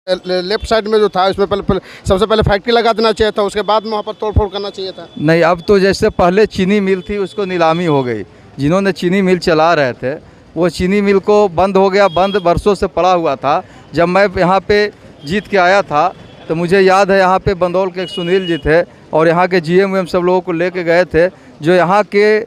Left side में जो था इसमें पहले सबसे पहले फैक्ट्री लगा देना चाहिए था, उसके बाद में वहाँ पर तोड़फोड़ करना चाहिए था। नहीं, अब तो जैसे पहले चीनी मिल थी उसको नीलामी हो गई। जिन्होंने चीनी मिल चला रहे थे वो चीनी मिल को बंद हो गया, बंद बरसों से पड़ा हुआ था। जब मैं यहाँ पे जीत के आया था तो मुझे याद है यहाँ पे बंदौल के एक सुनील जी थे और यहाँ के GM सब लोगों को लेके गए थे, जो यहाँ के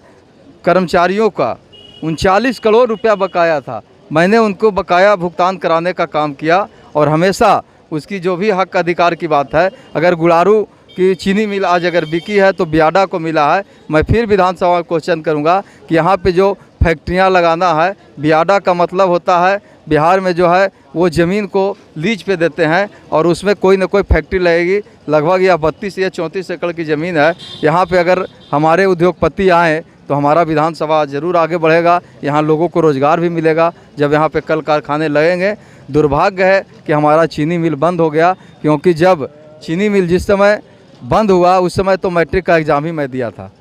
कर्मचारियों का 39 करोड़ रुपया बकाया था। मैंने उनको बकाया भुगतान कराने का काम किया और हमेशा उसकी जो भी हक अधिकार की बात है, अगर गुड़ारू की चीनी मिल आज अगर बिकी है तो बियाडा को मिला है। मैं फिर विधानसभा में क्वेश्चन करूंगा कि यहाँ पे जो फैक्ट्रियाँ लगाना है, बियाडा का मतलब होता है बिहार में जो है वो ज़मीन को लीज पे देते हैं और उसमें कोई ना कोई फैक्ट्री लगेगी। लगभग यह 32 या 34 एकड़ की ज़मीन है। यहाँ पे अगर हमारे उद्योगपति आएँ तो हमारा विधानसभा ज़रूर आगे बढ़ेगा, यहाँ लोगों को रोज़गार भी मिलेगा जब यहाँ पे कल कारखाने लगेंगे। दुर्भाग्य है कि हमारा चीनी मिल बंद हो गया, क्योंकि जब चीनी मिल जिस समय बंद हुआ उस समय तो मैट्रिक का एग्ज़ाम ही मैं दिया था।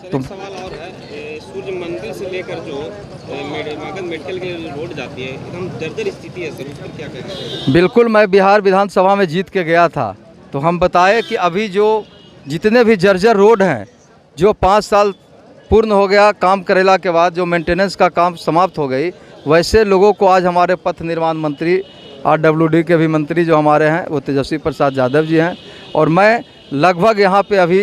तो सवाल और है, सूर्य मंदिर से लेकर जो मगध मेडिकल की रोड जाती है एकदम जर्जर स्थिति है सर, उस पर क्या कहना है? बिल्कुल, मैं बिहार विधानसभा में जीत के गया था तो हम बताए कि अभी जो जितने भी जर्जर रोड हैं, जो 5 साल पूर्ण हो गया काम करेला के बाद जो मेंटेनेंस का काम समाप्त हो गई, वैसे लोगों को आज हमारे पथ निर्माण मंत्री RWD के भी मंत्री जो हमारे हैं वो तेजस्वी प्रसाद यादव जी हैं और मैं लगभग यहाँ पे अभी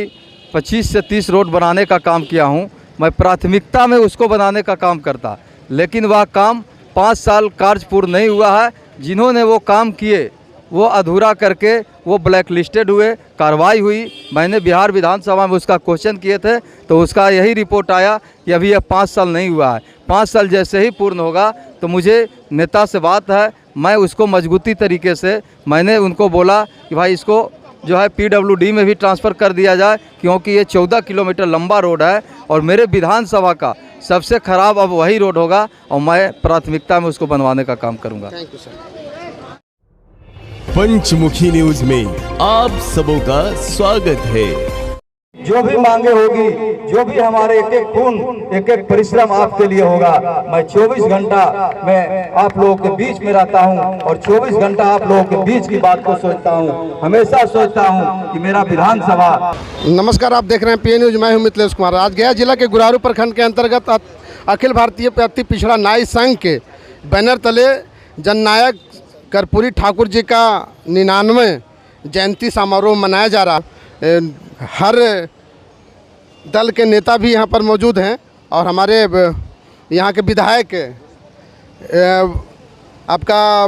25 से 30 रोड बनाने का काम किया हूँ। मैं प्राथमिकता में उसको बनाने का काम करता, लेकिन वह काम 5 साल कार्य पूर्ण नहीं हुआ है। जिन्होंने वो काम किए वो अधूरा करके वो ब्लैक लिस्टेड हुए, कार्रवाई हुई। मैंने बिहार विधानसभा में उसका क्वेश्चन किए थे तो उसका यही रिपोर्ट आया कि अभी यह 5 साल नहीं हुआ है। 5 साल जैसे ही पूर्ण होगा तो मुझे नेता से बात है, मैं उसको मजबूती तरीके से मैंने उनको बोला कि भाई इसको जो है PWD में भी ट्रांसफ़र कर दिया जाए, क्योंकि ये 14 किलोमीटर लंबा रोड है और मेरे विधानसभा का सबसे ख़राब अब वही रोड होगा और मैं प्राथमिकता में उसको बनवाने का काम करूँगा। Thank you sir. Panchmukhi news में आप सबों का स्वागत है। जो भी मांगे होगी, जो भी हमारे एक एक खून एक एक परिश्रम आपके लिए होगा। मैं 24 घंटा मैं आप लोगों के बीच में रहता हूं और 24 घंटा आप लोगों के बीच की बात को सोचता हूं। हमेशा सोचता हूं कि मेरा विधानसभा। नमस्कार, आप देख रहे हैं PA न्यूज। मैं हूं मिथिलेश कुमार। आज गया जिला के गुरारू प्रखंड के अंतर्गत अखिल भारतीय अति पिछड़ा न्याय संघ के बैनर तले जननायक कर्पूरी ठाकुर जी का 99वें जयंती समारोह मनाया जा रहा है। हर दल के नेता भी यहाँ पर मौजूद हैं और हमारे यहाँ के विधायक आपका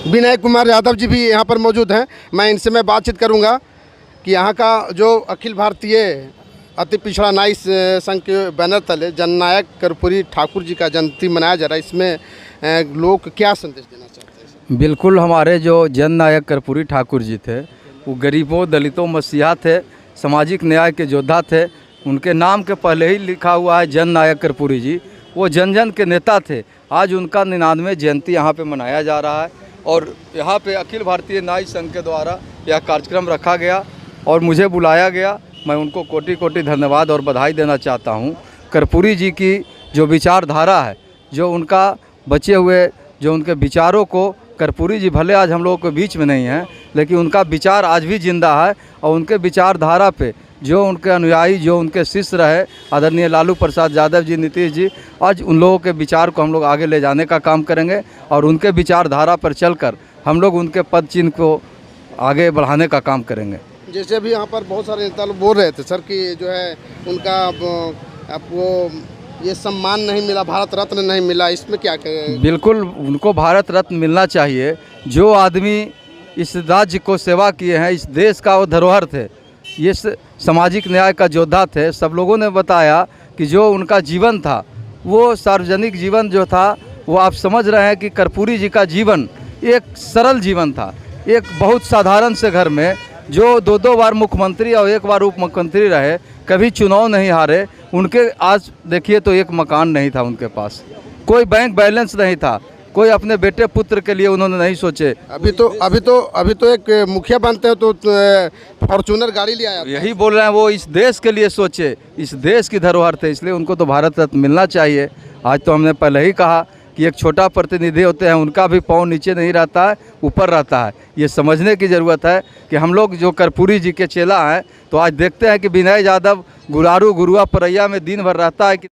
विनय कुमार यादव जी भी यहाँ पर मौजूद हैं। मैं इनसे बातचीत करूँगा कि यहाँ का जो अखिल भारतीय अति पिछड़ा न्याय संघ के बैनर तले जननायक कर्पूरी ठाकुर जी का जयंती मनाया जा रहा है, इसमें लोग क्या संदेश देना चाहते हैं? बिल्कुल, हमारे जो जननायक कर्पूरी ठाकुर जी थे वो गरीबों दलितों मसीहा थे, सामाजिक न्याय के योद्धा थे। उनके नाम के पहले ही लिखा हुआ है जननायक कर्पूरी जी। वो जन जन के नेता थे। आज उनका 99वें जयंती यहाँ पे मनाया जा रहा है और यहाँ पे अखिल भारतीय न्याय संघ के द्वारा यह कार्यक्रम रखा गया और मुझे बुलाया गया। मैं उनको कोटि कोटि धन्यवाद और बधाई देना चाहता हूँ। कर्पूरी जी की जो विचारधारा है, जो उनका बचे हुए जो उनके विचारों को, कर्पूरी जी भले आज हम लोगों के बीच में नहीं हैं लेकिन उनका विचार आज भी जिंदा है और उनके विचारधारा पे जो उनके अनुयायी, जो उनके शिष्य रहे आदरणीय लालू प्रसाद यादव जी, नीतीश जी, आज उन लोगों के विचार को हम लोग आगे ले जाने का काम करेंगे और उनके विचारधारा पर चलकर हम लोग उनके पद चिन्ह को आगे बढ़ाने का काम करेंगे। जैसे अभी यहाँ पर बहुत सारे नेता लोग बोल रहे थे सर कि जो है उनका आपको ये सम्मान नहीं मिला, भारत रत्न नहीं मिला, इसमें क्या कहें? बिल्कुल, उनको भारत रत्न मिलना चाहिए। जो आदमी इस राज्य को सेवा किए हैं, इस देश का वो धरोहर थे, ये सामाजिक न्याय का योद्धा थे। सब लोगों ने बताया कि जो उनका जीवन था वो सार्वजनिक जीवन जो था वो आप समझ रहे हैं कि कर्पूरी जी का जीवन एक सरल जीवन था। एक बहुत साधारण से घर में जो 2-2 बार मुख्यमंत्री और 1 बार उप मुख्यमंत्री रहे, कभी चुनाव नहीं हारे। उनके आज देखिए तो एक मकान नहीं था उनके पास, कोई बैंक बैलेंस नहीं था, कोई अपने बेटे पुत्र के लिए उन्होंने नहीं सोचे। अभी तो एक मुखिया बनते हैं तो फॉर्चूनर गाड़ी ले आया। यही बोल रहे हैं, वो इस देश के लिए सोचे, इस देश की धरोहर थे, इसलिए उनको तो भारत रत्न मिलना चाहिए। आज तो हमने पहले ही कहा कि एक छोटा प्रतिनिधि होते हैं, उनका भी पाँव नीचे नहीं रहता है, ऊपर रहता है। ये समझने की ज़रूरत है कि हम लोग जो कर्पूरी जी के चेला हैं, तो आज देखते हैं कि विनय यादव गुरारू गुरुआ परैया में दिन भर रहता है कि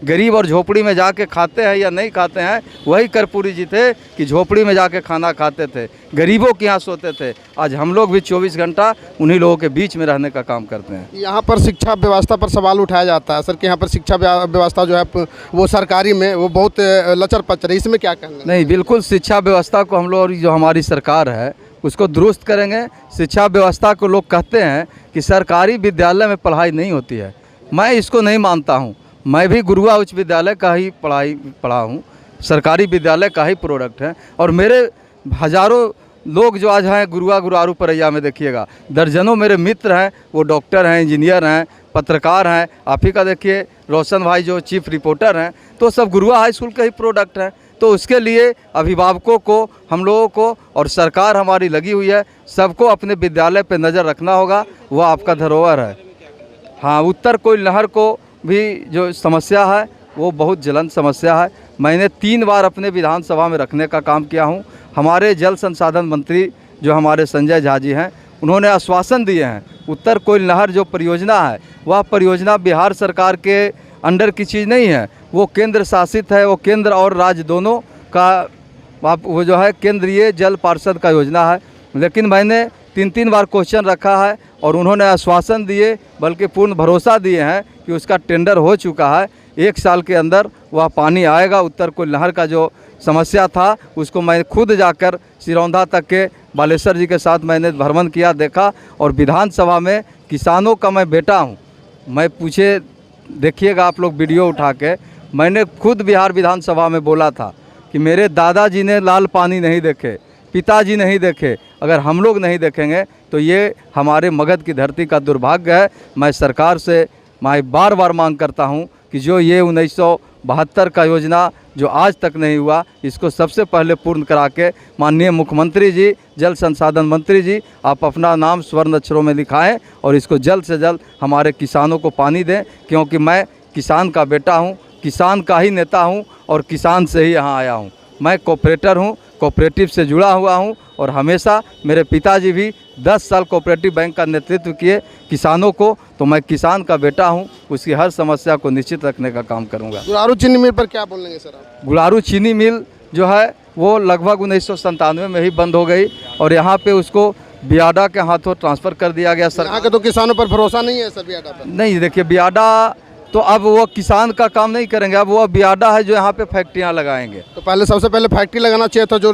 गरीब और झोपड़ी में जाके खाते हैं या नहीं खाते हैं। वही कर्पूरी जी थे कि झोपड़ी में जाके खाना खाते थे, गरीबों के यहाँ सोते थे। आज हम लोग भी 24 घंटा उन्हीं लोगों के बीच में रहने का काम करते हैं। यहाँ पर शिक्षा व्यवस्था पर सवाल उठाया जाता है सर कि यहाँ पर शिक्षा व्यवस्था जो है वो सरकारी में वो बहुत लचर पचर है, इसमें क्या कहना? नहीं, बिल्कुल शिक्षा व्यवस्था को हम लोग, जो हमारी सरकार है उसको दुरुस्त करेंगे। शिक्षा व्यवस्था को लोग कहते हैं कि सरकारी विद्यालय में पढ़ाई नहीं होती है, मैं इसको नहीं मानता हूँ। मैं भी गुरुआ उच्च विद्यालय का ही पढ़ा हूँ, सरकारी विद्यालय का ही प्रोडक्ट है। और मेरे हज़ारों लोग जो आज हैं गुरुआ गुरारू परैया में, देखिएगा दर्जनों मेरे मित्र हैं, वो डॉक्टर हैं, इंजीनियर हैं, पत्रकार हैं। आप ही का देखिए रोशन भाई जो चीफ रिपोर्टर हैं, तो सब गुरुआ हाई स्कूल के ही प्रोडक्ट हैं। तो उसके लिए अभिभावकों को, हम लोगों को और सरकार हमारी लगी हुई है, सबको अपने विद्यालय पे नज़र रखना होगा। वह आपका धरोहर है। हाँ, उत्तर कोयल नहर को भी जो समस्या है वो बहुत ज्वलंत समस्या है। मैंने 3 बार अपने विधानसभा में रखने का काम किया हूँ। हमारे जल संसाधन मंत्री जो हमारे संजय झा जी हैं, उन्होंने आश्वासन दिए हैं उत्तर कोयल नहर जो परियोजना है वह परियोजना बिहार सरकार के अंडर की चीज़ नहीं है, वो केंद्र शासित है। वो केंद्र और राज्य दोनों का वो जो है केंद्रीय जल पार्षद का योजना है। लेकिन मैंने 3 बार क्वेश्चन रखा है और उन्होंने आश्वासन दिए, बल्कि पूर्ण भरोसा दिए हैं कि उसका टेंडर हो चुका है। 1 साल के अंदर वह पानी आएगा। उत्तर कोयल नहर का जो समस्या था उसको मैं खुद जाकर सिरौंधा तक के बालेश्वर जी के साथ मैंने भ्रमण किया, देखा। और विधानसभा में किसानों का मैं बेटा हूँ, मैं पूछे देखिएगा आप लोग वीडियो उठा के, मैंने खुद बिहार विधानसभा में बोला था कि मेरे दादाजी ने लाल पानी नहीं देखे, पिताजी नहीं देखे, अगर हम लोग नहीं देखेंगे तो ये हमारे मगध की धरती का दुर्भाग्य है। मैं सरकार से मैं बार बार मांग करता हूँ कि जो ये 1972 का योजना जो आज तक नहीं हुआ, इसको सबसे पहले पूर्ण करा के माननीय मुख्यमंत्री जी, जल संसाधन मंत्री जी, आप अपना नाम स्वर्ण अक्षरों में लिखाएं और इसको जल्द से जल्द हमारे किसानों को पानी दें। क्योंकि मैं किसान का बेटा हूं, किसान का ही नेता हूं और किसान से ही यहाँ आया हूं। मैं कोऑपरेटर हूं, कोऑपरेटिव से जुड़ा हुआ हूं और हमेशा मेरे पिताजी भी 10 साल कोऑपरेटिव बैंक का नेतृत्व किए किसानों को। तो मैं किसान का बेटा हूं, उसकी हर समस्या को निश्चित रखने का काम करूंगा। गुरारू चीनी मिल पर क्या बोलेंगे सर आप? गुरारू चीनी मिल जो है वो लगभग 1997 में ही बंद हो गई और यहाँ पे उसको बियाडा के हाथों ट्रांसफ़र कर दिया गया। सर यहाँ के तो किसानों पर भरोसा नहीं है सर बियाडा पर? नहीं, देखिए बियाडा तो अब वो किसान का काम नहीं करेंगे, अब वो बियाडा है जो यहाँ पे फैक्ट्रियाँ लगाएंगे। तो पहले सबसे पहले फैक्ट्री लगाना चाहिए था जो